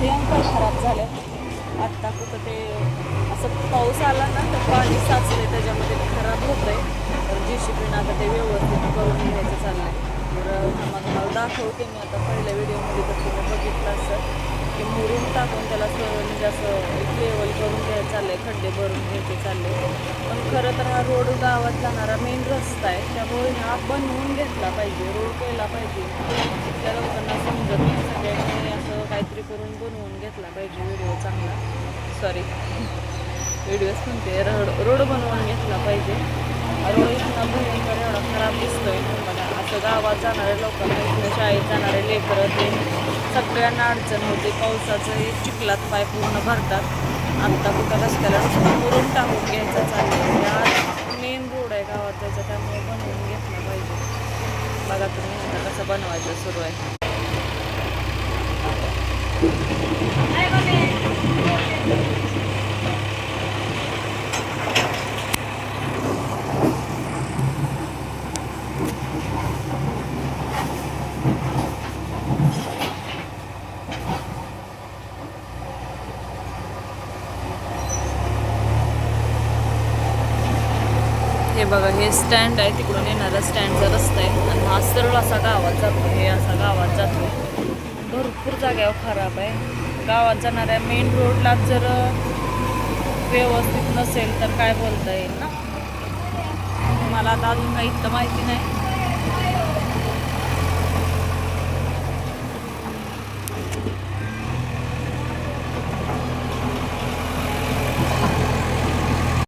भयंकर खराब झाले. आत्ता कुठं ते असं पाऊस आला ना तर पाणी साचले त्याच्यामध्ये खराब होत आहे. तर JCBनं आता ते व्यवस्थित करून घ्यायचं चाललं आहे. तर तुम्हाला दाखवते मी आता पहिल्या व्हिडिओमध्ये तर तुम्ही बघितलं असं की मुरुम टाकून त्याला म्हणजे असं एक लेवल करून घ्यायचं चाललं आहे, खड्डे भरून घ्यायचे चालले. पण खरं तर हा रोड गावात जाणारा मेन रस्ता आहे, त्यामुळे हा बनवून घेतला पाहिजे, रोड केला पाहिजे. इथल्या लोकांना समजत नाही. सगळ्यांनी असं काहीतरी करून बनवून घेतला पाहिजे व्हिडिओ चांगला. सॉरी व्हिडिओच म्हणते, रोड बनवून घेतला पाहिजे. रोड इथला भयंकर एवढा खराब दिसतोय बघा. असं गावात जाणाऱ्या लोकांना, इथं शाळेत जाणारे लेकरं ते सगळ्यांना अडचण होते. पावसाचं चिखलात पाय पूर्ण भरतात. आत्ता कुठं रस्त्याला नुसतं मुरुम टाकून घ्यायचं चाललं आहे. मेन रोड आहे गावात त्याचा, त्यामुळे बनवून घेतला पाहिजे. बघा तुम्ही आता कसं बनवायचं सुरू आहे. हे बघा, हे स्टँड आहे, तिकडून येणारा स्टँडचा रस्ता आहे आणि हा सरळ असा गावात जातो. हे असा गावात जातो. भरपूर जाग्यावर खराब आहे. गावात जाणाऱ्या मेन रोडला जर व्यवस्थित नसेल तर काय बोलता येईल ना. मला आता अजून काही इतकं माहिती नाही.